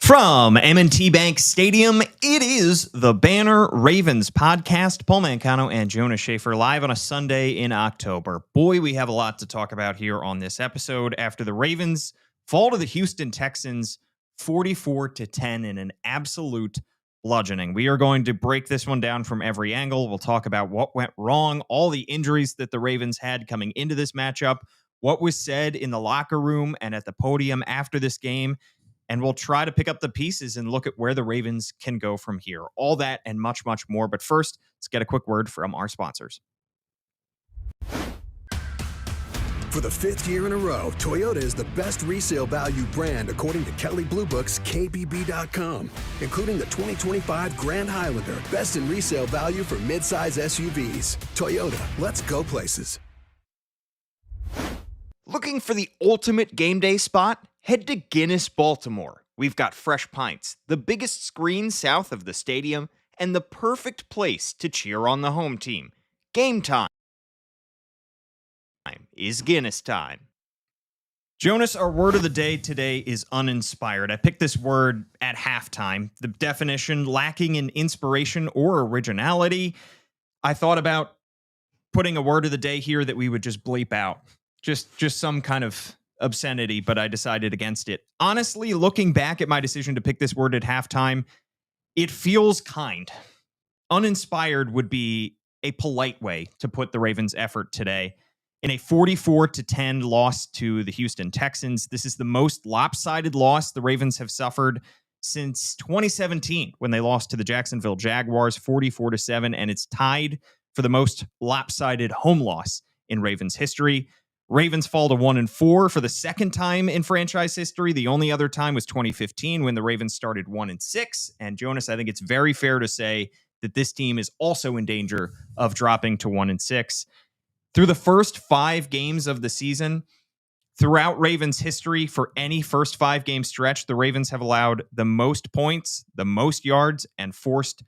From M&T Bank Stadium, it is the Banner Ravens podcast. Paul Mancano and Jonas Shaffer live on a Sunday in October. Boy, we have a lot to talk about here on this episode after the Ravens fall to the Houston Texans 44-10 in an absolute bludgeoning. We are going to break this one down from every angle. We'll talk about what went wrong, all the injuries that the Ravens had coming into this matchup, what was said in the locker room and at the podium after this game, and we'll try to pick up the pieces and look at where the Ravens can go from here. All that and much, much more. But first, let's get a quick word from our sponsors. For the fifth year in a row, Toyota is the best resale value brand according to Kelley Blue Book's KBB.com, including the 2025 Grand Highlander, best in resale value for midsize SUVs. Toyota, let's go places. Looking for the ultimate game day spot? Head to Guinness, Baltimore. We've got fresh pints, the biggest screen south of the stadium, and the perfect place to cheer on the home team. Game time is Guinness time. Jonas, our word of the day today is uninspired. I picked this word at halftime. The definition, lacking in inspiration or originality. I thought about putting a word of the day here that we would just bleep out. Just some kind of obscenity, but I decided against it. Honestly, looking back at my decision to pick this word at halftime, it feels kind. Uninspired would be a polite way to put the Ravens' effort today. In a 44-10 loss to the Houston Texans, this is the most lopsided loss the Ravens have suffered since 2017 when they lost to the Jacksonville Jaguars 44-7, and it's tied for the most lopsided home loss in Ravens history. Ravens fall to 1-4 for the second time in franchise history. The only other time was 2015 when the Ravens started 1-6. And Jonas, I think it's very fair to say that this team is also in danger of dropping to 1-6. Through the first 5 games of the season, throughout Ravens history, for any first 5-game stretch, the Ravens have allowed the most points, the most yards, and forced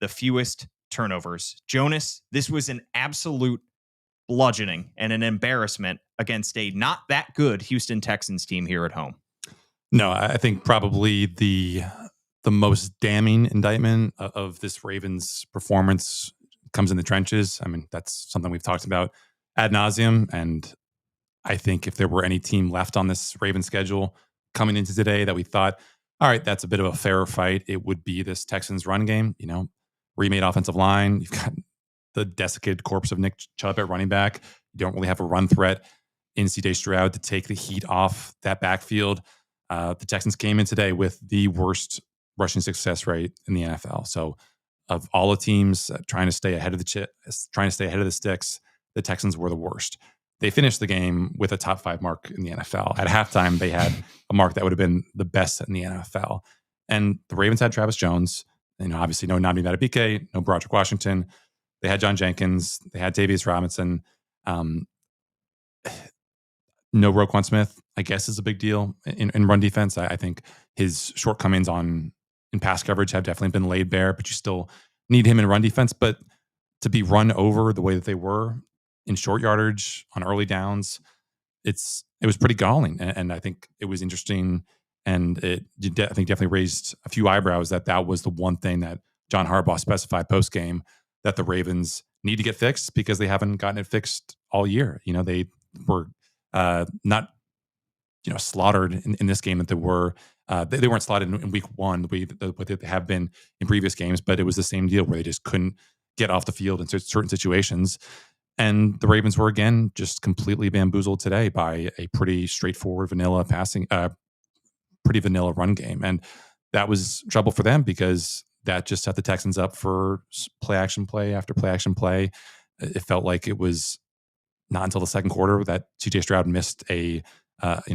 the fewest turnovers. Jonas, this was an absolute bludgeoning and an embarrassment against a not that good Houston Texans team here at home. No, I think probably the most damning indictment of this Ravens performance comes in the trenches. I mean, that's something we've talked about ad nauseum. And I think if there were any team left on this Ravens schedule coming into today that we thought, all right, that's a bit of a fairer fight, it would be this Texans run game. You know, remade offensive line. You've got the desiccated corpse of Nick Chubb at running back. You don't really have a run threat in C.J. Stroud to take the heat off that backfield. The Texans came in today with the worst rushing success rate in the NFL. So, of all the teams trying to stay ahead of the sticks, the Texans were the worst. They finished the game with a top 5 mark in the NFL. At halftime, they had a mark that would have been the best in the NFL. And the Ravens had Travis Jones. You know, obviously, no Nami Madubuike, no Broderick Washington. They had John Jenkins. They had Davius Robinson. No Roquan Smith, I guess, is a big deal in run defense. I think his shortcomings in pass coverage have definitely been laid bare, but you still need him in run defense. But to be run over the way that they were in short yardage on early downs, it was pretty galling. And I think it was interesting, and I think definitely raised a few eyebrows that was the one thing that John Harbaugh specified post game that the Ravens need to get fixed because they haven't gotten it fixed all year. You know, they were not, slaughtered in this game that they were. They weren't slaughtered in week 1 the way that they have been in previous games, but it was the same deal where they just couldn't get off the field in certain situations. And the Ravens were, again, just completely bamboozled today by a pretty straightforward vanilla pretty vanilla run game. And that was trouble for them because that just set the Texans up for play after play action play. It felt like it was not until the second quarter that C.J. Stroud missed a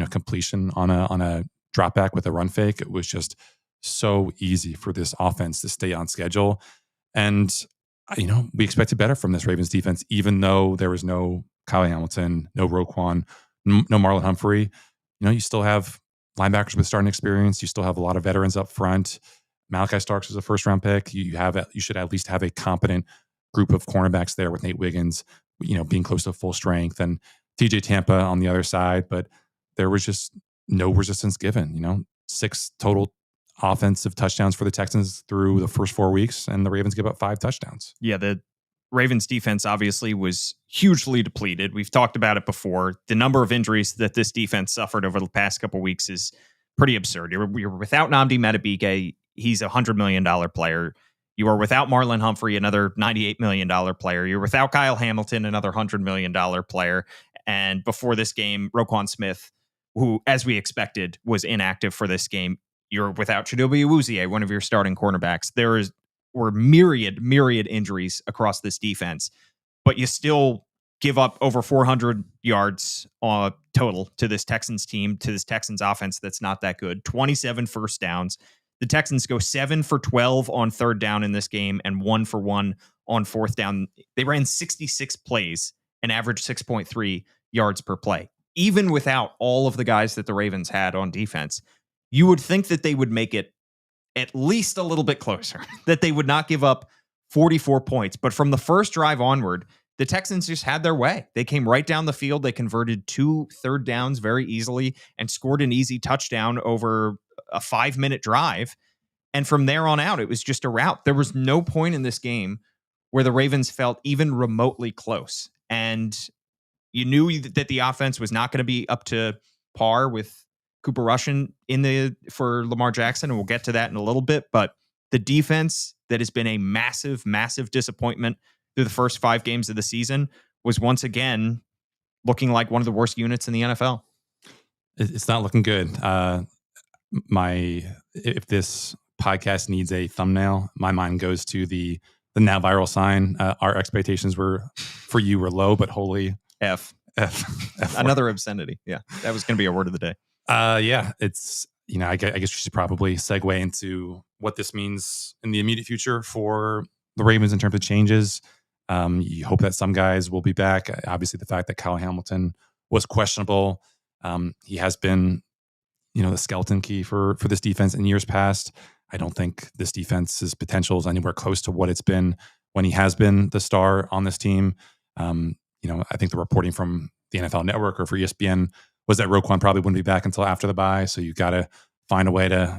completion on a drop back with a run fake. It was just so easy for this offense to stay on schedule. And we expected better from this Ravens defense, even though there was no Kyle Hamilton, no Roquan, no Marlon Humphrey. You still have linebackers with starting experience. You still have a lot of veterans up front. Malachi Starks was a first-round pick. You should at least have a competent group of cornerbacks there with Nate Wiggins, being close to full strength, and TJ Tampa on the other side. But there was just no resistance given. 6 total offensive touchdowns for the Texans through the first 4 weeks, and the Ravens give up 5 touchdowns. Yeah, the Ravens defense obviously was hugely depleted. We've talked about it before. The number of injuries that this defense suffered over the past couple weeks is pretty absurd. You're without Nnamdi Madubuike. He's a $100 million player. You are without Marlon Humphrey, another $98 million player. You're without Kyle Hamilton, another $100 million player. And before this game, Roquan Smith, who, as we expected, was inactive for this game. You're without Chidobe Awuzie, one of your starting cornerbacks. Were myriad injuries across this defense, but you still give up over 400 yards total to this Texans team, to this Texans offense that's not that good. 27 first downs. The Texans go 7 for 12 on third down in this game and 1 for 1 on fourth down. They ran 66 plays and averaged 6.3 yards per play. Even without all of the guys that the Ravens had on defense, you would think that they would make it at least a little bit closer, that they would not give up 44 points. But from the first drive onward, the Texans just had their way. They came right down the field. They converted 2 third downs very easily and scored an easy touchdown over a 5-minute drive. And from there on out, it was just a rout. There was no point in this game where the Ravens felt even remotely close. And you knew that the offense was not going to be up to par with Cooper Rush for Lamar Jackson, and we'll get to that in a little bit. But the defense that has been a massive, massive disappointment through the first 5 games of the season was once again looking like one of the worst units in the NFL. It's not looking good. If this podcast needs a thumbnail, my mind goes to the now viral sign. Our expectations for you were low, but holy F. Another obscenity. Yeah, that was going to be a word of the day. Yeah, it's, I guess we should probably segue into what this means in the immediate future for the Ravens in terms of changes. You hope that some guys will be back. Obviously, the fact that Kyle Hamilton was questionable, he has been, the skeleton key for this defense in years past. I don't think this defense's potential is anywhere close to what it's been when he has been the star on this team. I think the reporting from the NFL Network or for ESPN was that Roquan probably wouldn't be back until after the bye. So you got to find a way to,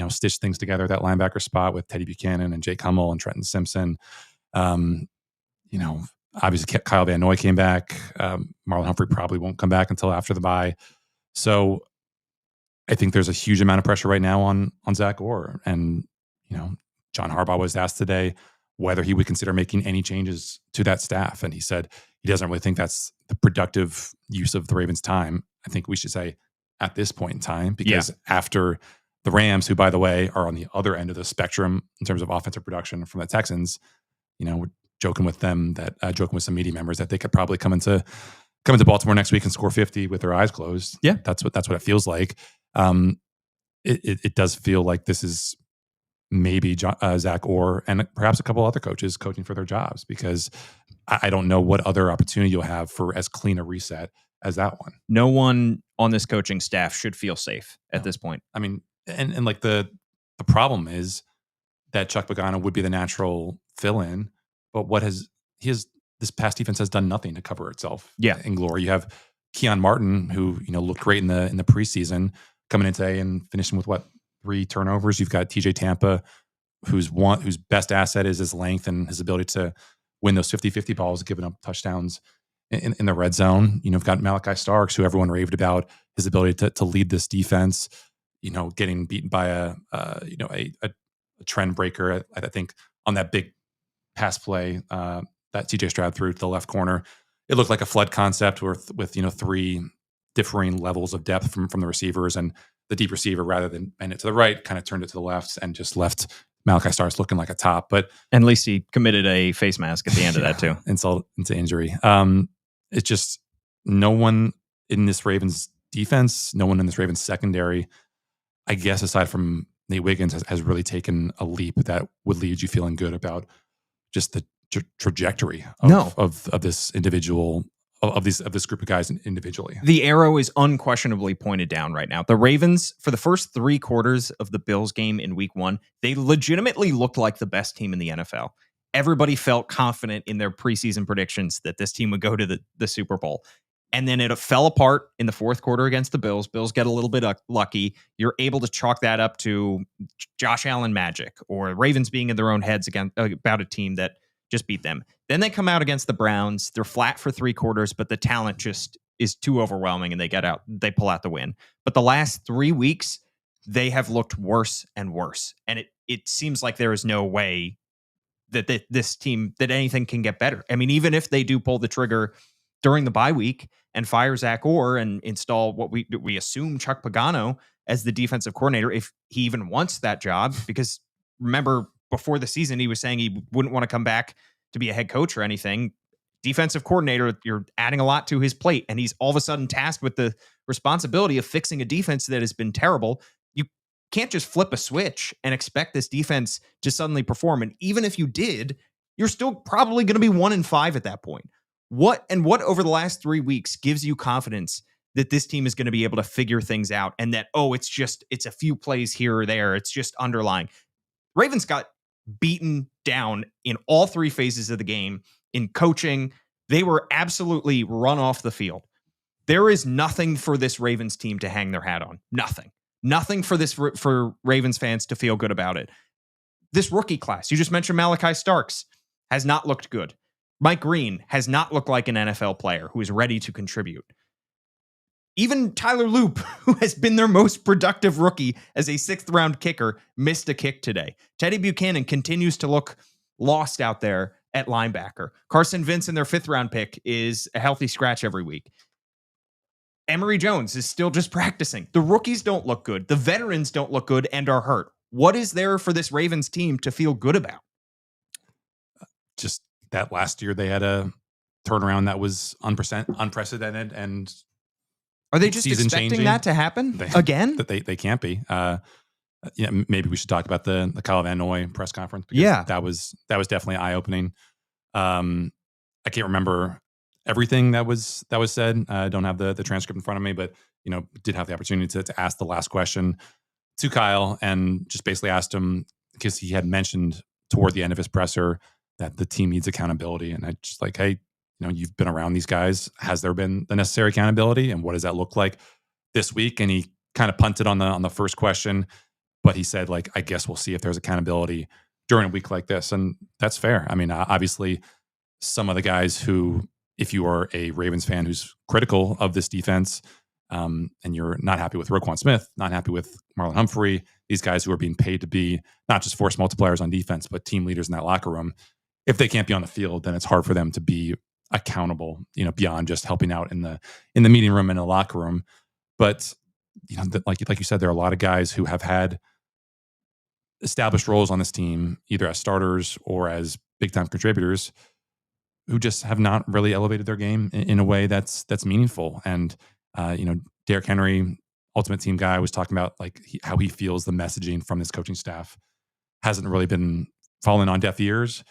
stitch things together, that linebacker spot with Teddy Buchanan and Jake Hummel and Trenton Simpson. Obviously Kyle Van Noy came back. Marlon Humphrey probably won't come back until after the bye. So I think there's a huge amount of pressure right now on Zach Orr. And, John Harbaugh was asked today whether he would consider making any changes to that staff. And he said he doesn't really think that's the productive use of the Ravens' time. I think we should say at this point in time, because after the Rams, who, by the way, are on the other end of the spectrum in terms of offensive production from the Texans, we're joking with them joking with some media members that they could probably come into Baltimore next week and score 50 with their eyes closed. Yeah. That's what it feels like. It does feel like this is maybe Zach Orr and perhaps a couple other coaches coaching for their jobs, because I don't know what other opportunity you'll have for as clean a reset as that one. No one on this coaching staff should feel safe at this point. I mean, and like the problem is that Chuck Pagano would be the natural fill-in, but this past defense has done nothing to cover itself in glory. You have Keon Martin, who looked great in the preseason, coming in today and finishing with 3 turnovers. You've got TJ Tampa, whose best asset is his length and his ability to win those 50-50 balls, giving up touchdowns in the red zone. You've got Malachi Starks, who everyone raved about his ability to lead this defense. Getting beaten by a trend breaker. I think on that big pass play that CJ Stroud threw to the left corner, it looked like a flood concept with 3 differing levels of depth from the receivers, and the deep receiver, rather than bend it to the right, kind of turned it to the left and just left Malachi Starks looking like a top. But at least he committed a face mask at the end of that too. Insult into injury. It's just no one in this Ravens defense, no one in this Ravens secondary, I guess, aside from Nate Wiggins, has really taken a leap that would leave you feeling good about just the trajectory of this individual, of this group of guys individually. The arrow is unquestionably pointed down right now. The Ravens, for the first 3 quarters of the Bills game in week 1, they legitimately looked like the best team in the NFL. Everybody felt confident in their preseason predictions that this team would go to the Super Bowl. And then it fell apart in the fourth quarter against the Bills. Bills get a little bit lucky. You're able to chalk that up to Josh Allen magic or Ravens being in their own heads about a team that just beat them. Then they come out against the Browns. They're flat for 3 quarters, but the talent just is too overwhelming and they pull out the win. But the last 3 weeks, they have looked worse and worse. And it seems like there is no way that this team, that anything can get better. I mean, even if they do pull the trigger during the bye week and fire Zach Orr and install what we assume Chuck Pagano as the defensive coordinator, if he even wants that job, because remember before the season, he was saying he wouldn't want to come back to be a head coach or anything. Defensive coordinator, you're adding a lot to his plate, and he's all of a sudden tasked with the responsibility of fixing a defense that has been terrible. You can't just flip a switch and expect this defense to suddenly perform. And even if you did, you're still probably going to be 1-5 at that point. What over the last 3 weeks gives you confidence that this team is going to be able to figure things out and that, it's a few plays here or there. It's just underlying. Ravens got beaten down in all 3 phases of the game. In coaching, they were absolutely run off the field. There is nothing for this Ravens team to hang their hat on. Nothing for Ravens fans to feel good about it. This rookie class, you just mentioned Malachi Starks, has not looked good. Mike Green has not looked like an NFL player who is ready to contribute. Even Tyler Loop, who has been their most productive rookie as a 6th-round kicker, missed a kick today. Teddy Buchanan continues to look lost out there at linebacker. Carson Wentz, in their 5th-round pick, is a healthy scratch every week. Emory Jones is still just practicing. The rookies don't look good. The veterans don't look good and are hurt. What is there for this Ravens team to feel good about? Just that last year they had a turnaround that was unprecedented, and are they just expecting that to happen again? That they can't be. Maybe we should talk about the Kyle Van Noy press conference. Yeah, that was definitely eye opening. I can't remember everything that was said. I don't have the transcript in front of me, but did have the opportunity to ask the last question to Kyle and just basically asked him, because he had mentioned toward the end of his presser that the team needs accountability. And I just like, hey, you've been around these guys. Has there been the necessary accountability? And what does that look like this week? And he kind of punted on the first question, but he said, like, I guess we'll see if there's accountability during a week like this. And that's fair. I mean, obviously some of the guys who, if you are a Ravens fan who's critical of this defense, and you're not happy with Roquan Smith, not happy with Marlon Humphrey, these guys who are being paid to be not just force multipliers on defense, but team leaders in that locker room, if they can't be on the field, then it's hard for them to be accountable, beyond just helping out in the meeting room and the locker room. But like you said, there are a lot of guys who have had established roles on this team, either as starters or as big time contributors, who just have not really elevated their game in a way that's meaningful. And Derrick Henry, ultimate team guy, was talking about how he feels the messaging from this coaching staff hasn't really been falling on deaf ears.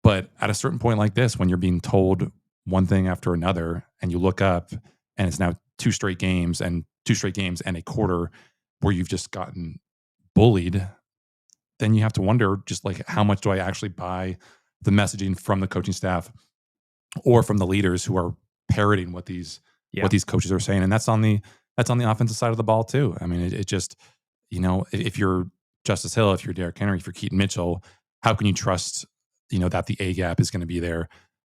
But at a certain point like this, when you're being told one thing after another, and you look up and it's now 2 straight games and a quarter where you've just gotten bullied, then you have to wonder just how much do I actually buy the messaging from the coaching staff or from the leaders who are parroting what these coaches are saying. And that's on the offensive side of the ball too. I mean, it just, if you're Justice Hill, if you're Derrick Henry, if you're Keaton Mitchell, how can you trust, that the A gap is going to be there,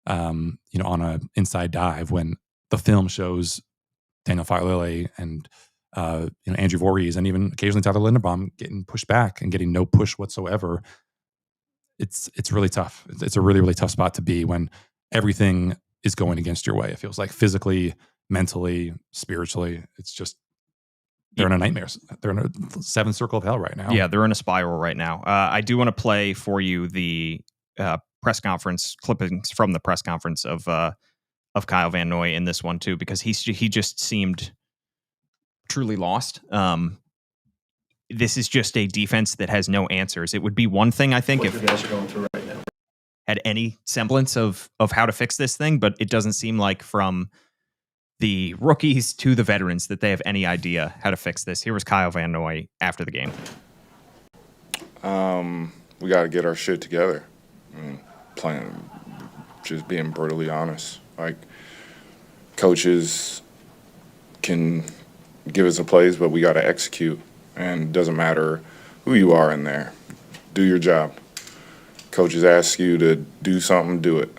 on a inside dive when the film shows Daniel Failele and, Andrew Voorhees and even occasionally Tyler Linderbaum getting pushed back and getting no push whatsoever. It's really tough. It's a really, really tough spot to be when everything is going against your way. It feels like physically, mentally, spiritually. It's just, they're in a nightmare. They're in a 7th circle of hell right now. Yeah, they're in a spiral right now. I do want to play for you the press conference clippings from the press conference of Kyle Van Noy in this one too, because he just seemed truly lost. This is just a defense that has no answers. It would be one thing, I think, if guys are going through right now had any semblance of how to fix this thing, but it doesn't seem like from the rookies to the veterans that they have any idea how to fix this. Here was Kyle Van Noy after the game. We got to get our shit together. Just being brutally honest. Coaches can give us the plays, but we got to execute. And it doesn't matter who you are in there. Do your job. Coaches ask you to do something, do it.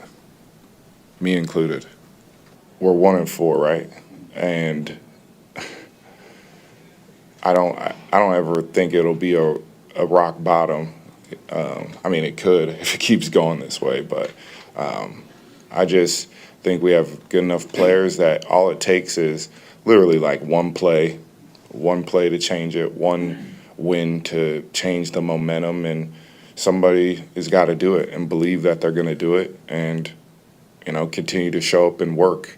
Me included. We're 1-4, right? And I don't ever think it'll be a rock bottom. I mean, it could if it keeps going this way, but I just think we have good enough players that all it takes is literally like one play to change it, one win to change the momentum, and somebody has got to do it and believe that they're going to do it, and continue to show up and work.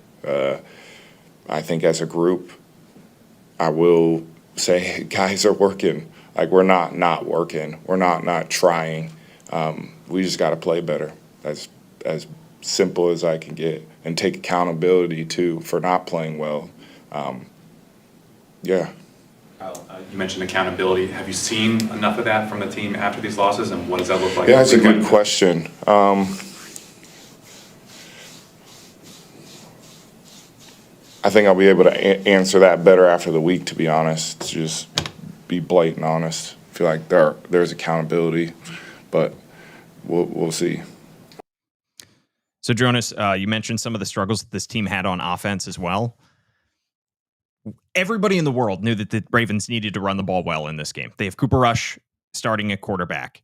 I think as a group, I will say guys are working. Like, we're not working. We're not trying. We just got to play better. That's as simple as I can get, and take accountability too for not playing well. Yeah. You mentioned accountability. Have you seen enough of that from the team after these losses, and what does that look like? Yeah, that's a good question. I think I'll be able to answer that better after the week, to be honest. To just be blatant honest. I feel like there's accountability, but we'll see. So, Jonas, you mentioned some of the struggles that this team had on offense as well. Everybody in the world knew that the Ravens needed to run the ball well in this game. They have Cooper Rush starting at quarterback.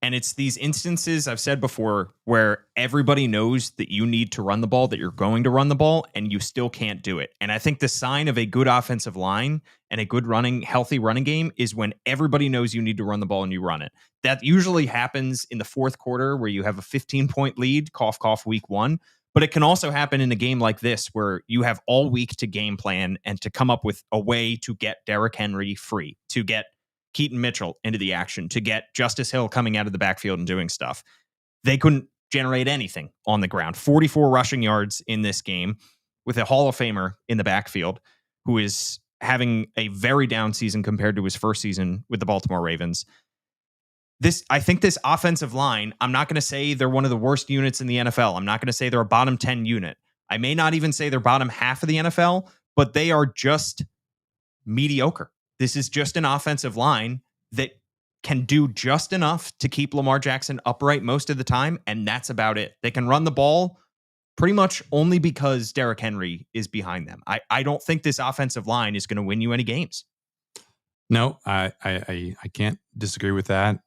And it's these instances I've said before where everybody knows that you need to run the ball, that you're going to run the ball, and you still can't do it. And I think the sign of a good offensive line and a good healthy running game is when everybody knows you need to run the ball and you run it. That usually happens in the fourth quarter where you have a 15-point lead, cough, cough, week one. But it can also happen in a game like this where you have all week to game plan and to come up with a way to get Derrick Henry free, to get Keaton Mitchell into the action, to get Justice Hill coming out of the backfield and doing stuff. They couldn't generate anything on the ground. 44 rushing yards in this game with a Hall of Famer in the backfield who is having a very down season compared to his first season with the Baltimore Ravens. I think this offensive line, I'm not going to say they're one of the worst units in the NFL. I'm not going to say they're a bottom 10 unit. I may not even say they're bottom half of the NFL, but they are just mediocre. This is just an offensive line that can do just enough to keep Lamar Jackson upright most of the time, and that's about it. They can run the ball pretty much only because Derrick Henry is behind them. I don't think this offensive line is going to win you any games. No, I can't disagree with that.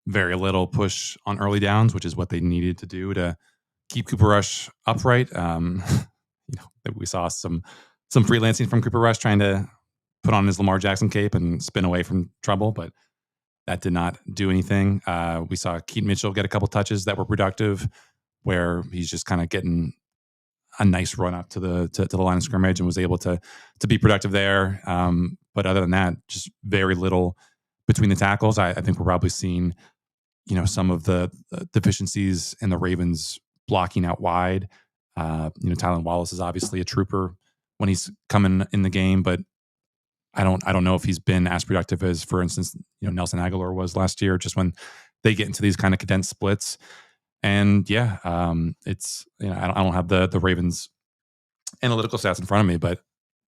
Very little push on early downs, which is what they needed to do to keep Cooper Rush upright. We saw some freelancing from Cooper Rush trying to put on his Lamar Jackson cape and spin away from trouble, but that did not do anything. We saw Keaton Mitchell get a couple touches that were productive, where he's just kind of getting a nice run up to the line of scrimmage and was able to be productive there. But other than that, just very little between the tackles. I think we're probably seeing, some of the deficiencies in the Ravens blocking out wide. Tylan Wallace is obviously a trooper when he's coming in the game, but I don't know if he's been as productive as, for instance, Nelson Aguilar was last year, just when they get into these kind of condensed splits. And it's, I don't have the Ravens analytical stats in front of me, but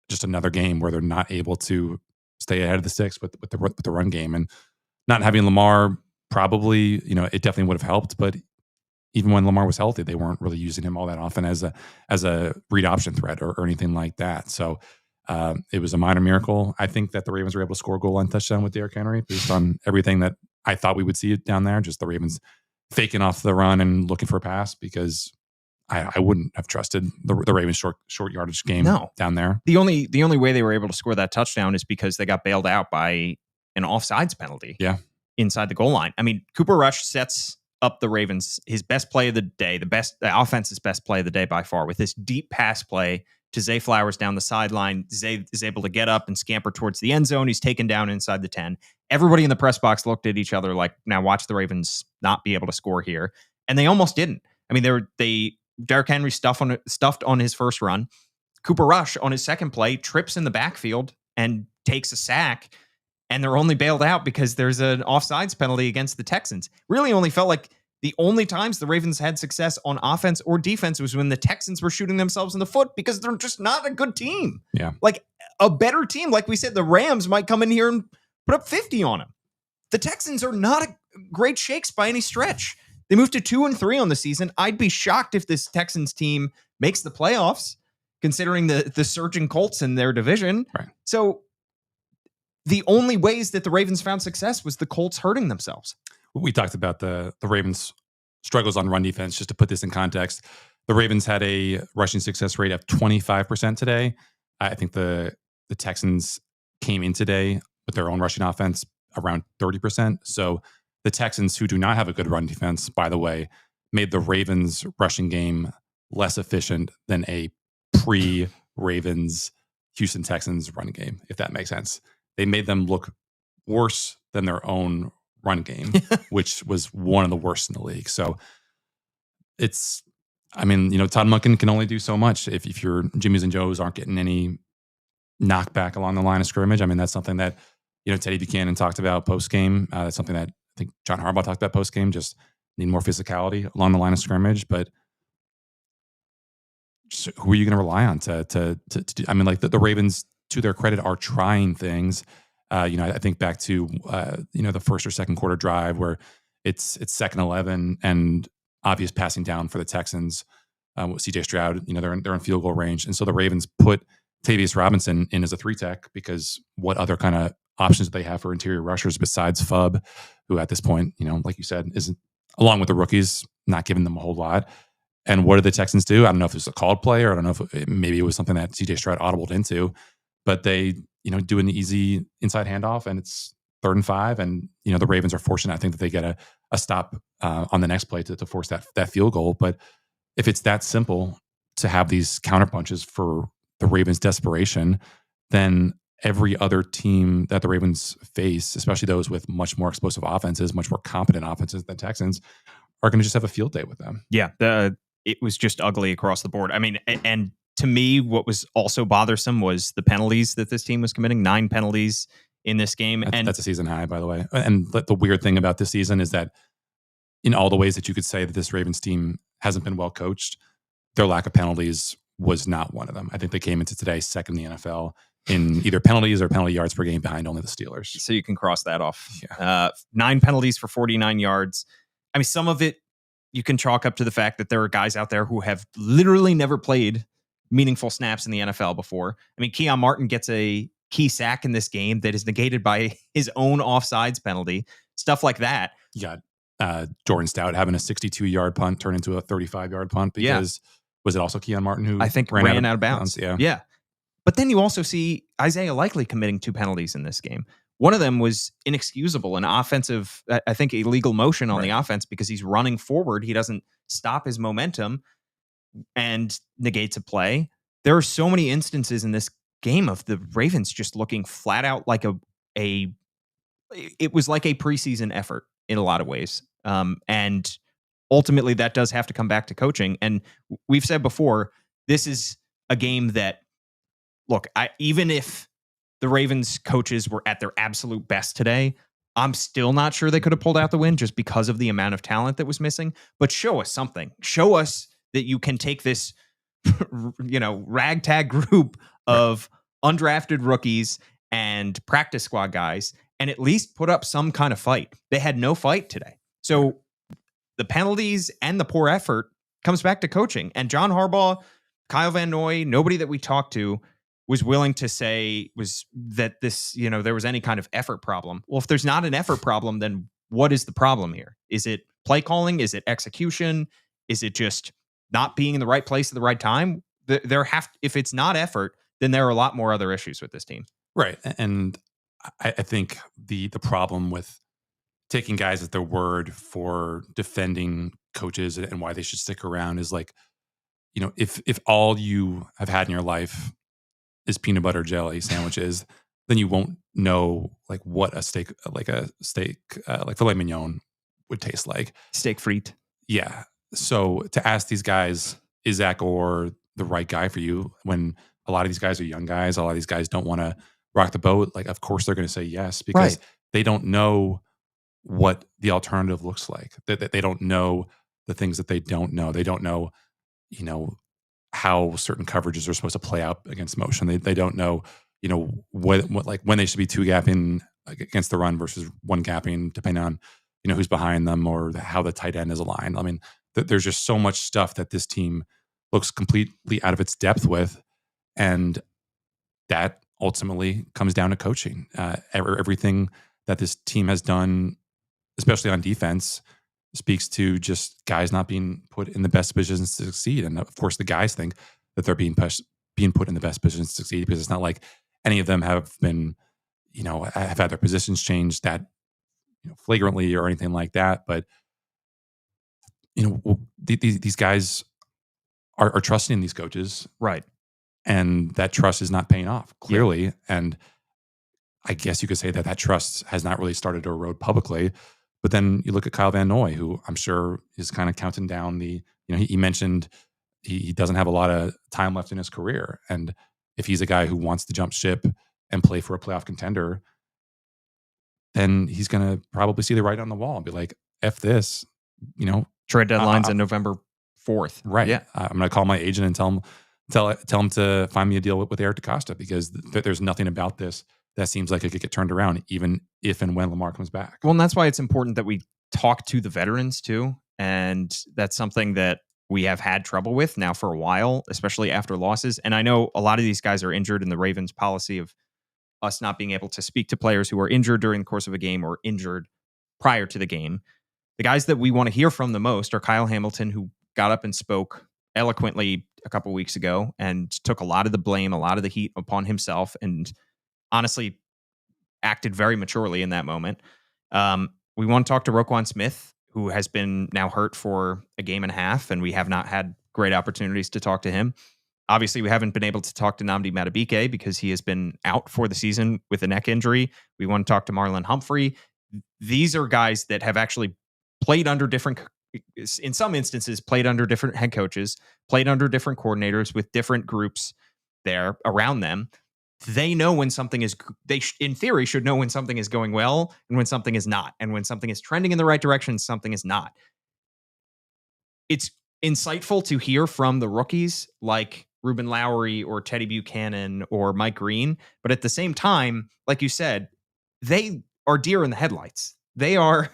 just another game where they're not able to stay ahead of the sticks with the run game, and not having Lamar probably, it definitely would have helped, but even when Lamar was healthy, they weren't really using him all that often as a read option threat or anything like that. So it was a minor miracle. I think that the Ravens were able to score a goal line touchdown with Derrick Henry based on everything that I thought we would see down there. Just the Ravens faking off the run and looking for a pass, because I wouldn't have trusted the Ravens short yardage game down there. The only way they were able to score that touchdown is because they got bailed out by an offsides penalty. Yeah. Inside the goal line. I mean, Cooper Rush sets up the Ravens his best play of the day, the offense's best play of the day by far, with this deep pass play to Zay Flowers down the sideline. Zay is able to get up and scamper towards the end zone. He's taken down inside the 10. Everybody in the press box looked at each other like, now watch the Ravens not be able to score here. And they almost didn't. I mean, Derrick Henry stuffed on his first run. Cooper Rush on his second play trips in the backfield and takes a sack. And they're only bailed out because there's an offsides penalty against the Texans. Really only felt like The only times the Ravens had success on offense or defense was when the Texans were shooting themselves in the foot because they're just not a good team. Yeah. Like a better team, like we said, the Rams might come in here and put up 50 on them. The Texans are not a great shakes by any stretch. They moved to 2-3 on the season. I'd be shocked if this Texans team makes the playoffs, considering the surging Colts in their division. Right. So the only ways that the Ravens found success was the Colts hurting themselves. We talked about the Ravens' struggles on run defense. Just to put this in context, the Ravens had a rushing success rate of 25% today. I think the Texans came in today with their own rushing offense around 30%. So the Texans, who do not have a good run defense, by the way, made the Ravens' rushing game less efficient than a pre-Ravens Houston Texans run game, if that makes sense. They made them look worse than their own run game, which was one of the worst in the league. So it's, I mean, Todd Monken can only do so much if your Jimmys and Joes aren't getting any knockback along the line of scrimmage. I mean, that's something that, Teddy Buchanan talked about post-game. That's something that I think John Harbaugh talked about post-game, just need more physicality along the line of scrimmage. But who are you going to rely on to do? I mean, like the Ravens, to their credit, are trying things. I think back to the first or second quarter drive where it's 2nd 11 and obvious passing down for the Texans. CJ Stroud, they're in field goal range, and so the Ravens put Tavius Robinson in as a 3-tech because what other kind of options do they have for interior rushers besides Fubb, who at this point, like you said, isn't, along with the rookies, not giving them a whole lot. And what did the Texans do? I don't know if it was a called play or I don't know if maybe it was something that CJ Stroud audibled into, but they, do an easy inside handoff and it's 3rd and 5. And, the Ravens are fortunate, I think, that they get a stop on the next play to force that field goal. But if it's that simple to have these counterpunches for the Ravens' desperation, then every other team that the Ravens face, especially those with much more explosive offenses, much more competent offenses than Texans, are going to just have a field day with them. Yeah, it was just ugly across the board. I mean, and to me, what was also bothersome was the penalties that this team was committing. 9 penalties in this game. That's a season high, by the way. And the weird thing about this season is that in all the ways that you could say that this Ravens team hasn't been well coached, their lack of penalties was not one of them. I think they came into today 2nd in the NFL in either penalties or penalty yards per game, behind only the Steelers. So you can cross that off. Yeah. 9 penalties for 49 yards. I mean, some of it you can chalk up to the fact that there are guys out there who have literally never played meaningful snaps in the NFL before. I mean, Keon Martin gets a key sack in this game that is negated by his own offsides penalty. Stuff like that. You got Jordan Stout having a 62-yard punt turn into a 35-yard punt because was it also Keon Martin who I think ran out of bounds? Yeah. But then you also see Isaiah Likely committing 2 penalties in this game. One of them was inexcusable, an offensive, I think, illegal motion on the offense because he's running forward. He doesn't stop his momentum and negates a play. There are so many instances in this game of the Ravens just looking flat out like it was like a preseason effort in a lot of ways. And ultimately that does have to come back to coaching. And we've said before, this is a game that, look, even if the Ravens coaches were at their absolute best today, I'm still not sure they could have pulled out the win just because of the amount of talent that was missing. But show us something. Show us that you can take this, ragtag group of undrafted rookies and practice squad guys and at least put up some kind of fight. They had no fight today. So the penalties and the poor effort comes back to coaching. And John Harbaugh, Kyle Van Noy, nobody that we talked to was willing to say was that this, there was any kind of effort problem. Well, if there's not an effort problem, then what is the problem here? Is it play calling? Is it execution? Is it just not being in the right place at the right time? If it's not effort, then there are a lot more other issues with this team. Right. And I think the problem with taking guys at their word for defending coaches and why they should stick around is like, if all you have had in your life is peanut butter jelly sandwiches, then you won't know like what a steak like filet mignon would taste like. Steak frite. Yeah. So to ask these guys, is Zach Orr the right guy for you? When a lot of these guys are young guys, a lot of these guys don't want to rock the boat. Like, of course they're going to say yes because they don't know what the alternative looks like. That they don't know the things that they don't know. They don't know, you know, how certain coverages are supposed to play out against motion. They don't know, you know, what like when they should be two gapping against the run versus one gapping, depending on, you know, who's behind them or how the tight end is aligned. I mean, there's just so much stuff that this team looks completely out of its depth with, and that ultimately comes down to coaching. Everything that this team has done, especially on defense, speaks to just guys not being put in the best positions to succeed. And of course, the guys think that they're being put in the best positions to succeed, because it's not like any of them have been, you know, have had their positions changed that, you know, flagrantly or anything like that. But, you know, these guys are trusting these coaches, Right. and that trust is not paying off clearly. Yeah. And I guess you could say that trust has not really started to erode publicly. But then you look at Kyle Van Noy, who I'm sure is kind of counting down the, you know, he mentioned he doesn't have a lot of time left in his career. And if he's a guy who wants to jump ship and play for a playoff contender, then he's going to probably see the writing on the wall and be like, F this, you know. Trade deadline's on November 4th. Right. Yeah. I'm going to call my agent and tell him to find me a deal with Eric DeCosta, because there's nothing about this that seems like it could get turned around, even if and when Lamar comes back. Well, and that's why it's important that we talk to the veterans too. And that's something that we have had trouble with now for a while, especially after losses. And I know a lot of these guys are injured, and the Ravens' policy of us not being able to speak to players who are injured during the course of a game or injured prior to the game. The guys that we want to hear from the most are Kyle Hamilton, who got up and spoke eloquently a couple weeks ago and took a lot of the blame, a lot of the heat upon himself, and honestly acted very maturely in that moment. We want to talk to Roquan Smith, who has been now hurt for a game and a half, and we have not had great opportunities to talk to him. Obviously, we haven't been able to talk to Nnamdi Madubuike because he has been out for the season with a neck injury. We want to talk to Marlon Humphrey. These are guys that have actually played under different, in some instances, played under different head coaches, played under different coordinators with different groups there around them. They know when something is, in theory, should know when something is going well and when something is not, and when something is trending in the right direction, something is not. It's insightful to hear from the rookies like Ruben Lowry or Teddy Buchanan or Mike Green, but at the same time, like you said, they are deer in the headlights. They are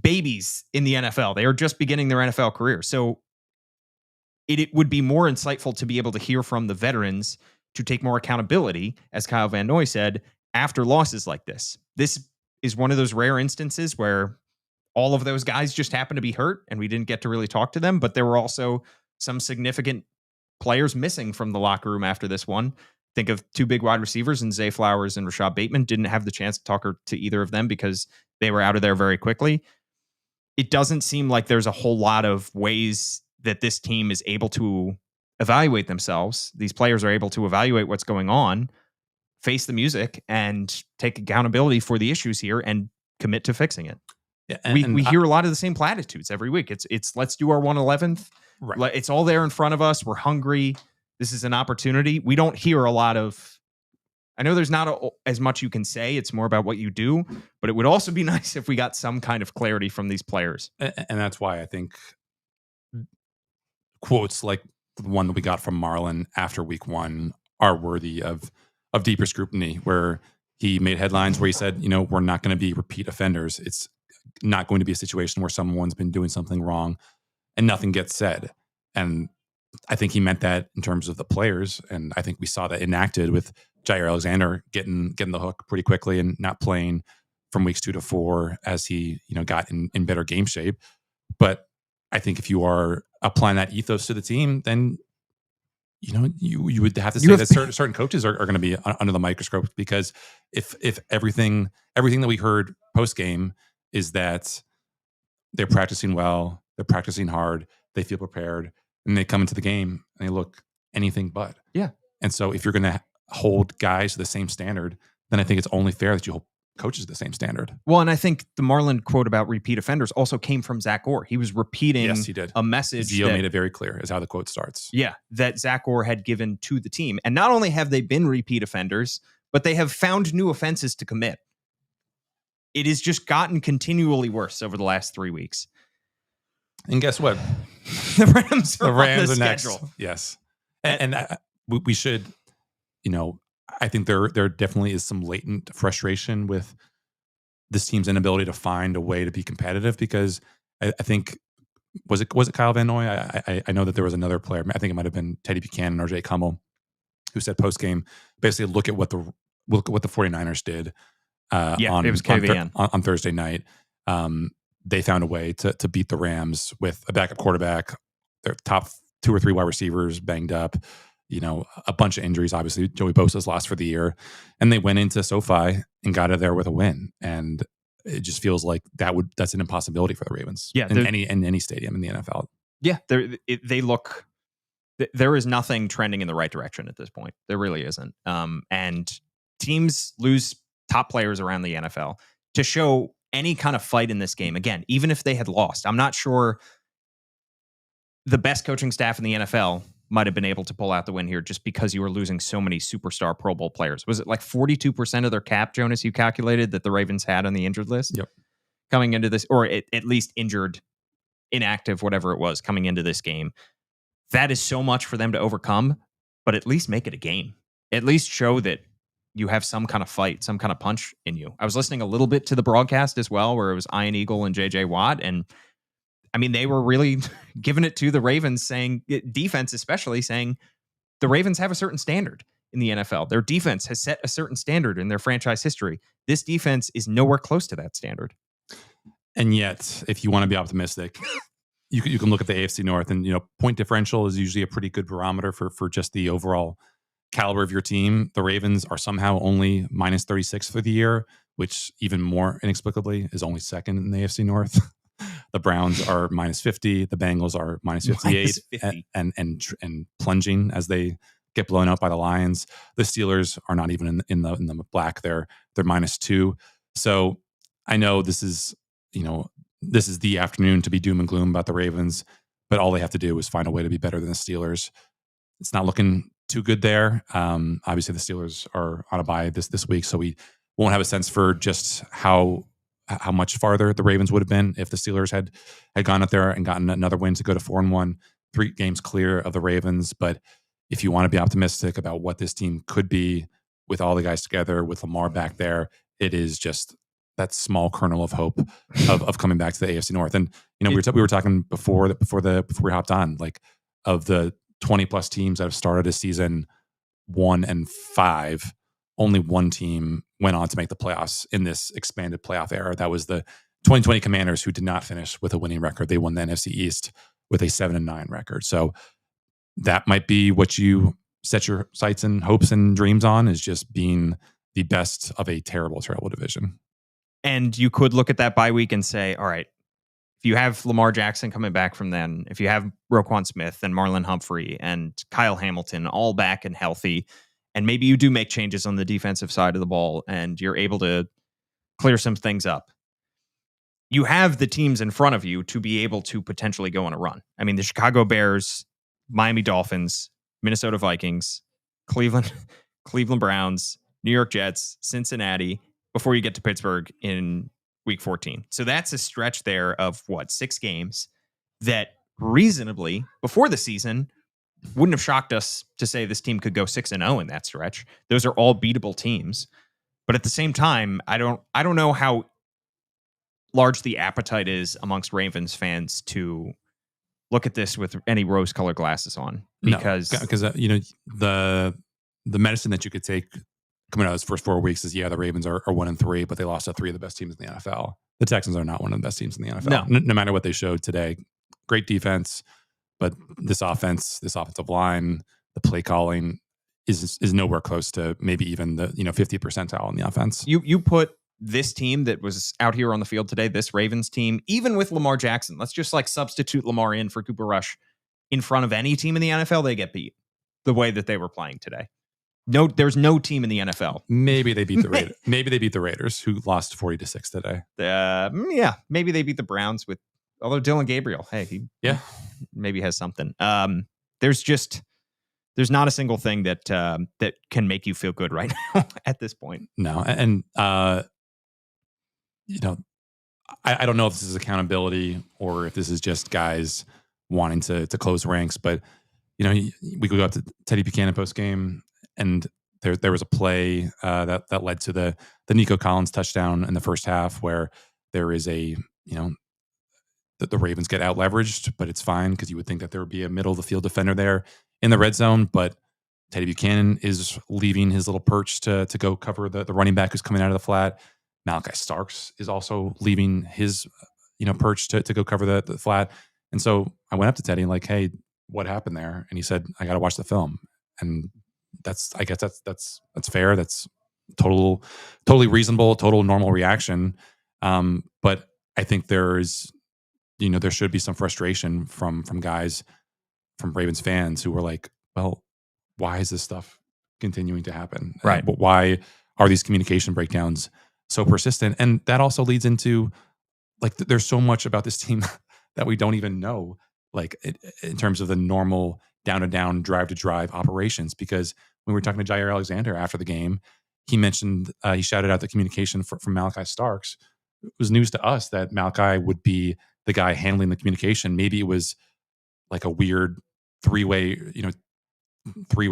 babies in the NFL. They are just beginning their NFL career. So it would be more insightful to be able to hear from the veterans to take more accountability, as Kyle Van Noy said, after losses like this. This is one of those rare instances where all of those guys just happened to be hurt and we didn't get to really talk to them, but there were also some significant players missing from the locker room after this one. Think of two big wide receivers, and Zay Flowers and Rashad Bateman. Didn't have the chance to talk to either of them because they were out of there very quickly. It doesn't seem like there's a whole lot of ways that this team is able to evaluate themselves. These players are able to evaluate what's going on, face the music, and take accountability for the issues here and commit to fixing it. Yeah, we hear a lot of the same platitudes every week. It's let's do our 111th. Right. It's all there in front of us. We're hungry. This is an opportunity. We don't hear a lot of, I know there's not as much you can say. It's more about what you do, but it would also be nice if we got some kind of clarity from these players. And that's why I think quotes like the one that we got from Marlon after week one are worthy of deeper scrutiny, where he made headlines where he said, you know, we're not going to be repeat offenders. It's not going to be a situation where someone's been doing something wrong and nothing gets said. And I think he meant that in terms of the players. And I think we saw that enacted with Jair Alexander getting the hook pretty quickly and not playing from weeks 2 to 4 as he, you know, got in better game shape. But I think if you are applying that ethos to the team, then, you know, you would have to say that certain coaches are going to be under the microscope, because if everything that we heard post game is that they're practicing well, they're practicing hard, they feel prepared, and they come into the game and they look anything but. Yeah. And so if you're going to hold guys to the same standard, then I think it's only fair that you hold coaches to the same standard. Well, and I think the Marlon quote about repeat offenders also came from Zach Orr. He was repeating he did. A message. Zio made it very clear is how the quote starts. Yeah, that Zach Orr had given to the team. And not only have they been repeat offenders, but they have found new offenses to commit. it has just gotten continually worse over the last 3 weeks. And guess what? The Rams are on the are schedule. next. Yes. And we should, I think there definitely is some latent frustration with this team's inability to find a way to be competitive, because I think, was it Kyle Van Noy? I know that there was another player. I think it might have been Teddy Buchanan or Jay Kummel, who said post game, basically look at what the 49ers did. It was KVN on Thursday night. They found a way to beat the Rams with a backup quarterback, their top 2 or 3 wide receivers banged up, a bunch of injuries. Obviously, Joey Bosa's lost for the year, and they went into SoFi and got out of there with a win. And it just feels like that's an impossibility for the Ravens. Yeah, in any stadium in the NFL. Yeah, they look. There is nothing trending in the right direction at this point. There really isn't. And teams lose top players around the NFL to show any kind of fight in this game. Again, even if they had lost, I'm not sure the best coaching staff in the NFL might have been able to pull out the win here, just because you were losing so many superstar Pro Bowl players. Was it like 42% of their cap, Jonas, you calculated, that the Ravens had on the injured list? Yep. Coming into this, or at least injured, inactive, whatever it was, coming into this game. That is so much for them to overcome, but at least make it a game. At least show that you have some kind of fight, some kind of punch in you. I was listening a little bit to the broadcast as well, where it was Ian Eagle and JJ Watt. And I mean, they were really giving it to the Ravens, saying, defense especially, saying the Ravens have a certain standard in the NFL. Their defense has set a certain standard in their franchise history. This defense is nowhere close to that standard. And yet, if you want to be optimistic, you can look at the AFC North, and point differential is usually a pretty good barometer for just the overall caliber of your team. The Ravens are somehow only minus 36 for the year, which even more inexplicably is only second in the AFC North. The Browns are minus 50. The Bengals are minus 58 and plunging as they get blown out by the Lions. The Steelers are not even in the black. They're minus 2. So I know this is the afternoon to be doom and gloom about the Ravens, but all they have to do is find a way to be better than the Steelers. It's not looking too good there. Obviously, the Steelers are on a bye this week, so we won't have a sense for just how much farther the Ravens would have been if the Steelers had gone out there and gotten another win to go to 4-1, 3 games clear of the Ravens. But if you want to be optimistic about what this team could be with all the guys together, with Lamar back there, it is just that small kernel of hope of coming back to the AFC North. And we were talking before we hopped on, like, of the 20 plus teams that have started a season 1-5, only one team went on to make the playoffs in this expanded playoff era. That was the 2020 Commanders, who did not finish with a winning record. They won the NFC East with a 7-9 record. So that might be what you set your sights and hopes and dreams on, is just being the best of a terrible, terrible division. And you could look at that bye week and say, all right, if you have Lamar Jackson coming back from then, if you have Roquan Smith and Marlon Humphrey and Kyle Hamilton all back and healthy, and maybe you do make changes on the defensive side of the ball and you're able to clear some things up, you have the teams in front of you to be able to potentially go on a run. I mean, the Chicago Bears, Miami Dolphins, Minnesota Vikings, Cleveland Browns, New York Jets, Cincinnati, before you get to Pittsburgh in week 14. So that's a stretch there of 6 games that reasonably before the season wouldn't have shocked us to say this team could go 6-0 in that stretch. Those are all beatable teams. But at the same time, I don't know how large the appetite is amongst Ravens fans to look at this with any rose-colored glasses on, because the medicine that you could take coming out of those first 4 weeks is, the Ravens are 1-3, but they lost to 3 of the best teams in the NFL. The Texans are not one of the best teams in the NFL. No matter what they showed today. Great defense, but this offensive line, the play calling is nowhere close to maybe even the 50th percentile in the offense. You put this team that was out here on the field today, this Ravens team, even with Lamar Jackson, let's just substitute Lamar in for Cooper Rush in front of any team in the NFL, they get beat the way that they were playing today. No, there's no team in the NFL. Maybe they beat the Raiders. Maybe they beat the Raiders, who lost 40-6 today. Maybe they beat the Browns with, although Dylan Gabriel, he maybe has something. There's not a single thing that can make you feel good right now at this point. No, and I don't know if this is accountability or if this is just guys wanting to close ranks, but we could go up to Teddy Buchanan post game, and there was a play that led to the Nico Collins touchdown in the first half, where there is the Ravens get out leveraged, but it's fine because you would think that there would be a middle of the field defender there in the red zone, but Teddy Buchanan is leaving his little perch to go cover the running back who's coming out of the flat. Malachi Starks is also leaving his perch to go cover the flat. And so I went up to Teddy and like, hey, what happened there? And he said, I got to watch the film. And I guess that's fair. That's totally reasonable, total normal reaction. But I think there should be some frustration from guys, from Ravens fans who were like, well, why is this stuff continuing to happen? Right. But why are these communication breakdowns so persistent? And that also leads into like, there's so much about this team that we don't even know, like in terms of the normal down-to-down, drive-to-drive operations. Because when we were talking to Jair Alexander after the game, he mentioned, he shouted out the communication from Malachi Starks. It was news to us that Malachi would be the guy handling the communication. Maybe it was like a weird three-way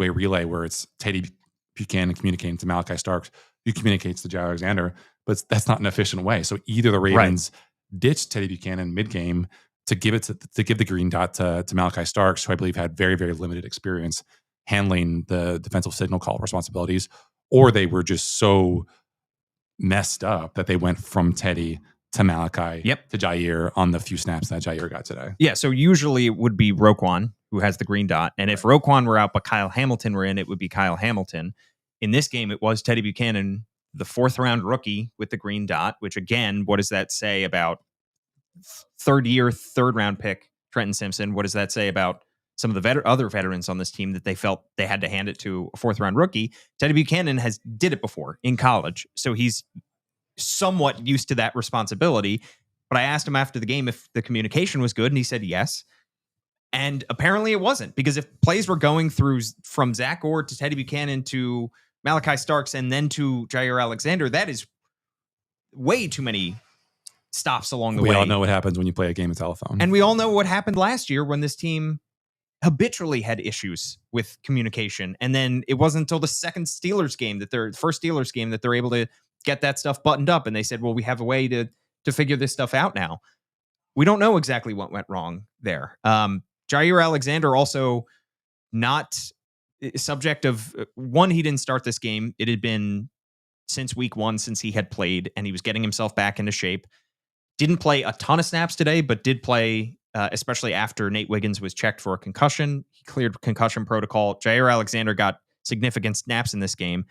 relay where it's Teddy Buchanan communicating to Malachi Starks, who communicates to Jair Alexander, but that's not an efficient way. So either the Ravens ditched Teddy Buchanan mid-game to give the green dot to Malachi Starks, who I believe had very, very limited experience handling the defensive signal call responsibilities, or they were just so messed up that they went from Teddy to Malachi to Jair on the few snaps that Jair got today. Yeah, so usually it would be Roquan who has the green dot. And if Roquan were out but Kyle Hamilton were in, it would be Kyle Hamilton. In this game, it was Teddy Buchanan, the 4th-round rookie with the green dot, which again, what does that say about third-round pick Trenton Simpson? What does that say about some of the other veterans on this team that they felt they had to hand it to a 4th-round rookie? Teddy Buchanan did it before in college, so he's somewhat used to that responsibility. But I asked him after the game if the communication was good, and he said yes. And apparently it wasn't, because if plays were going through from Zach Orr to Teddy Buchanan to Malachi Starks and then to Jair Alexander, that is way too many stops along the way. We all know what happens when you play a game of telephone. And we all know what happened last year when this team habitually had issues with communication. And then it wasn't until the first Steelers game that they're able to get that stuff buttoned up. And they said, well, we have a way to figure this stuff out now. We don't know exactly what went wrong there. Jair Alexander also not subject of one. He didn't start this game. It had been since week 1 since he had played, and he was getting himself back into shape. Didn't play a ton of snaps today, but did play, especially after Nate Wiggins was checked for a concussion. He cleared concussion protocol. Jair Alexander got significant snaps in this game.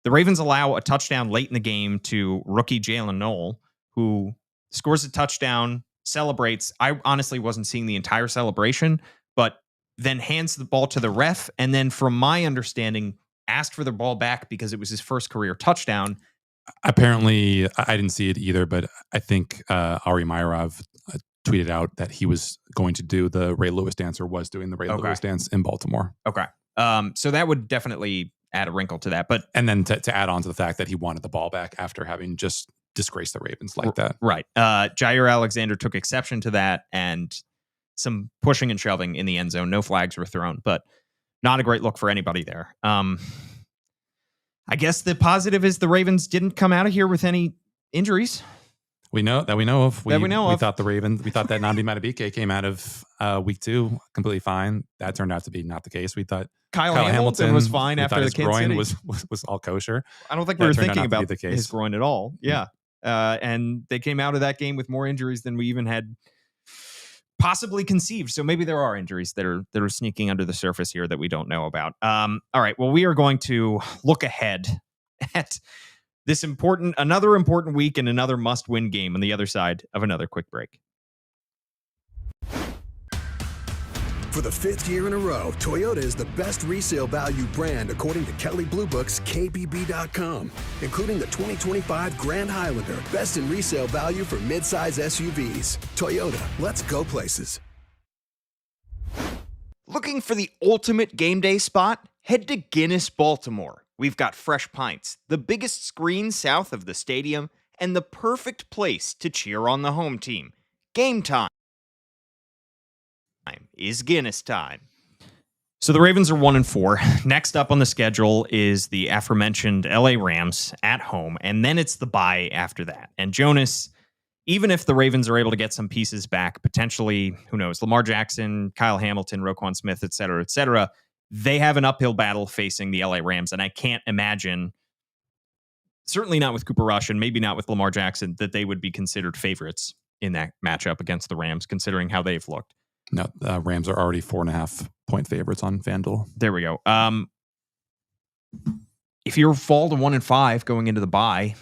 The Ravens allow a touchdown late in the game to rookie Jalen Knoll, who scores a touchdown, celebrates. I honestly wasn't seeing the entire celebration, but then hands the ball to the ref. And then from my understanding, asked for the ball back because it was his first career touchdown. Apparently, I didn't see it either, but I think Ari Myrov tweeted out that he was going to do the Ray Lewis dance, or was doing the Ray Lewis dance in Baltimore. Okay. So that would definitely add a wrinkle to that. And then to add on to the fact that he wanted the ball back after having just disgraced the Ravens like that. Right. Jair Alexander took exception to that, and some pushing and shoving in the end zone. No flags were thrown, but not a great look for anybody there. I guess the positive is the Ravens didn't come out of here with any injuries. We know of. We thought the Ravens. We thought that Nnamdi Madubuike came out of week 2 completely fine. That turned out to be not the case. We thought Kyle Hamilton was fine after the Kansas City. was all kosher. I don't think we were thinking about his groin at all. Yeah. And they came out of that game with more injuries than we even had possibly conceived. So maybe there are injuries that are sneaking under the surface here that we don't know about. All right. Well, we are going to look ahead at this another important week and another must-win game on the other side of another quick break. For the 5th year in a row, Toyota is the best resale value brand according to Kelley Blue Book's KBB.com, including the 2025 Grand Highlander, best in resale value for midsize SUVs. Toyota, let's go places. Looking for the ultimate game day spot? Head to Guinness, Baltimore. We've got fresh pints, the biggest screen south of the stadium, and the perfect place to cheer on the home team. Game time is Guinness time. So the Ravens are 1-4. Next up on the schedule is the aforementioned LA Rams at home, and then it's the bye after that. And Jonas, even if the Ravens are able to get some pieces back, potentially, who knows, Lamar Jackson, Kyle Hamilton, Roquan Smith, et cetera, they have an uphill battle facing the LA Rams. And I can't imagine, certainly not with Cooper Rush and maybe not with Lamar Jackson, that they would be considered favorites in that matchup against the Rams, considering how they've looked. No, Rams are already 4.5-point favorites on FanDuel. There we go. If you fall to 1-5 going into the bye,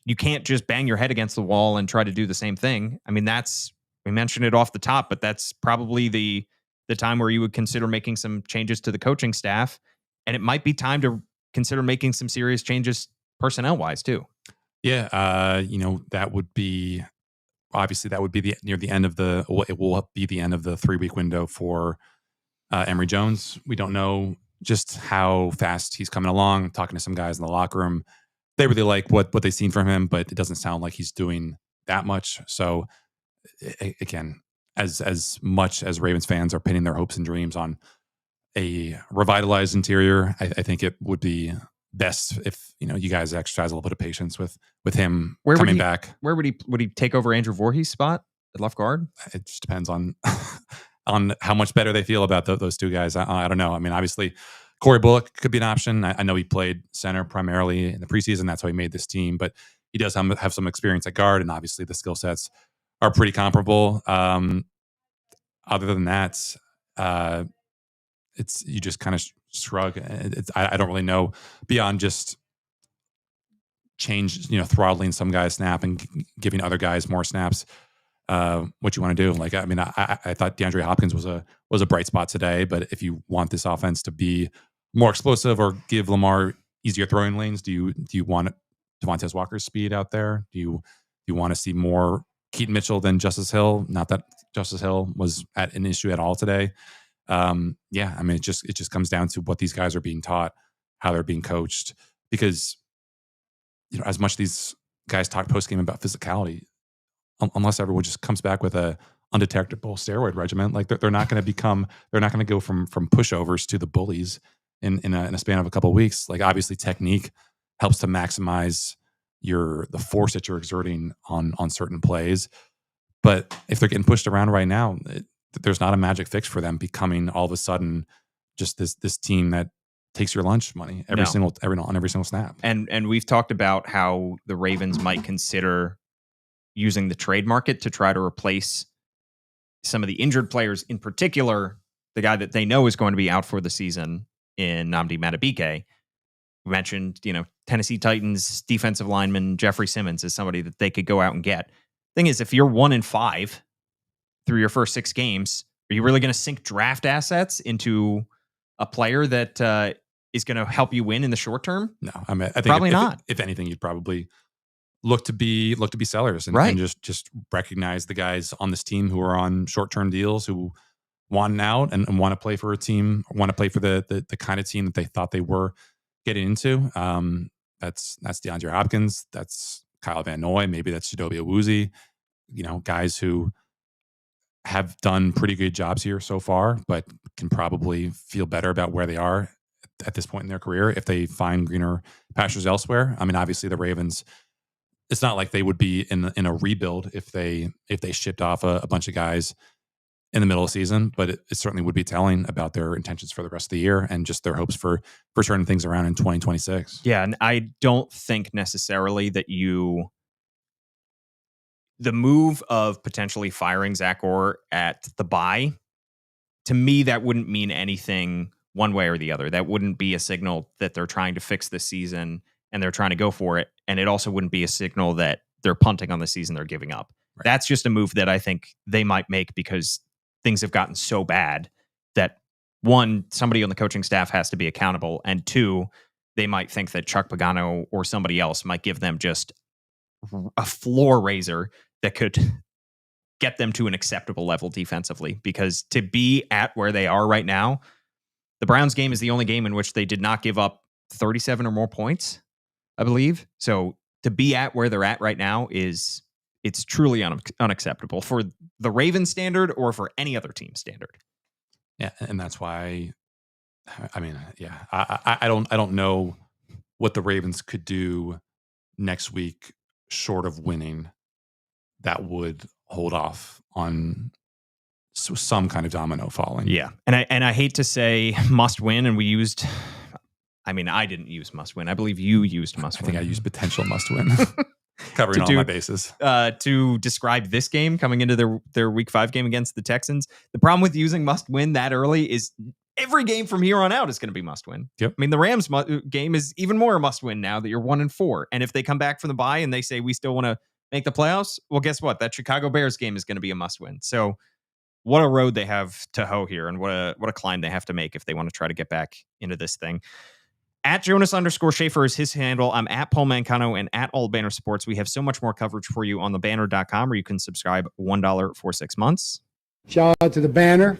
you can't just bang your head against the wall and try to do the same thing. I mean, we mentioned it off the top, but that's probably the time where you would consider making some changes to the coaching staff, and it might be time to consider making some serious changes personnel wise too. Yeah, that would be. Obviously, that would be near the end of it will be the end of the 3-week window for Emory Jones. We don't know just how fast he's coming along. Talking to some guys in the locker room, they really like what they've seen from him, but it doesn't sound like he's doing that much. So again, as much as Ravens fans are pinning their hopes and dreams on a revitalized interior, I think it would be best if you guys exercise a little bit of patience with him coming back. Where would he take over Andrew Voorhees' spot at left guard? It just depends on how much better they feel about those two guys. I don't know. I mean, obviously, Corey Bullock could be an option. I know he played center primarily in the preseason. That's how he made this team, but he does have some experience at guard, and obviously the skill sets are pretty comparable. Other than that, you just kind of shrug. I don't really know beyond just throttling some guys snap and giving other guys more snaps. What you want to do? Like, I mean, I thought DeAndre Hopkins was a bright spot today, but if you want this offense to be more explosive or give Lamar easier throwing lanes, do you want Devontae Walker's speed out there? Do you want to see more Keaton Mitchell than Justice Hill? Not that Justice Hill was at an issue at all today. I mean, it just comes down to what these guys are being taught, how they're being coached, because as much these guys talk post game about physicality, unless everyone just comes back with a undetectable steroid regimen, like they're not going to go from pushovers to the bullies in a span of a couple of weeks. Like, obviously technique helps to maximize the force that you're exerting on certain plays. But if they're getting pushed around right now, there's not a magic fix for them becoming all of a sudden just this team that takes your lunch money on every single snap. And we've talked about how the Ravens might consider using the trade market to try to replace some of the injured players, in particular, the guy that they know is going to be out for the season in Nnamdi Madubuike. We mentioned, Tennessee Titans defensive lineman Jeffrey Simmons is somebody that they could go out and get. Thing is, if you're 1-5 through your first 6 games, are you really going to sink draft assets into a player that is going to help you win in the short term? No, I mean, I think probably not. If anything, you'd probably look to be sellers and just recognize the guys on this team who are on short-term deals, who want out and want to play for a team, want to play for the kind of team that they thought they were getting into. That's DeAndre Hopkins. That's Kyle Van Noy. Maybe that's Chidobe Awuzie. Guys who have done pretty good jobs here so far, but can probably feel better about where they are at this point in their career if they find greener pastures elsewhere. I mean, obviously the Ravens, it's not like they would be in a rebuild if they shipped off a bunch of guys in the middle of the season, but it certainly would be telling about their intentions for the rest of the year and just their hopes for turning things around in 2026. Yeah, and I don't think necessarily that the move of potentially firing Zach Orr at the bye, to me, that wouldn't mean anything one way or the other. That wouldn't be a signal that they're trying to fix this season and they're trying to go for it. And it also wouldn't be a signal that they're punting on the season, they're giving up. Right. That's just a move that I think they might make because things have gotten so bad that, one, somebody on the coaching staff has to be accountable, and two, they might think that Chuck Pagano or somebody else might give them just a floor raiser that could get them to an acceptable level defensively. Because to be at where they are right now, the Browns game is the only game in which they did not give up 37 or more points, I believe. So to be at where they're at right now it's truly unacceptable for the Ravens standard or for any other team standard. Yeah, and that's why. I mean, yeah, I don't know what the Ravens could do next week short of winning that would hold off on some kind of domino falling. Yeah, and I hate to say must win, and we used. I mean, I didn't use must win. I believe you used must win. I think I used potential must win, covering all my bases. To describe this game coming into their Week 5 game against the Texans. The problem with using must win that early is every game from here on out is going to be must win. Yep. I mean, the Rams game is even more must win now that you're 1-4. And if they come back from the bye and they say we still want to make the playoffs, well, guess what? That Chicago Bears game is going to be a must win. So what a road they have to hoe here, and what a climb they have to make if they want to try to get back into this thing. At Jonas_Shaffer is his handle. I'm at Paul Mancano and at All Banner Sports. We have so much more coverage for you on thebanner.com, where you can subscribe $1 for 6 months. Shout out to the Banner.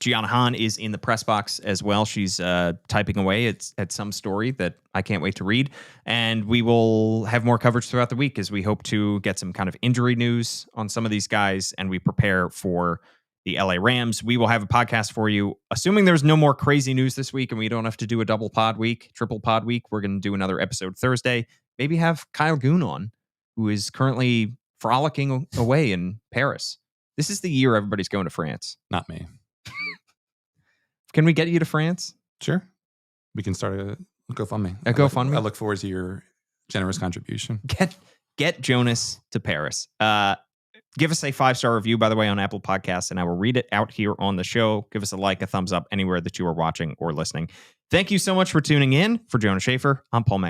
Gianna Hahn is in the press box as well. She's typing away at some story that I can't wait to read. And we will have more coverage throughout the week as we hope to get some kind of injury news on some of these guys, and we prepare for the LA Rams. We will have a podcast for you, assuming there's no more crazy news this week and we don't have to do a triple pod week. We're going to do another episode Thursday. Maybe have Kyle Goon on, who is currently frolicking away in Paris. This is the year everybody's going to France. Not me. Can we get you to France? Sure. We can start a GoFundMe. A GoFundMe? I look forward to your generous contribution. Get Jonas to Paris. Give us a 5-star review, by the way, on Apple Podcasts, and I will read it out here on the show. Give us a like, a thumbs up anywhere that you are watching or listening. Thank you so much for tuning in. For Jonas Shaffer, I'm Paul Mac.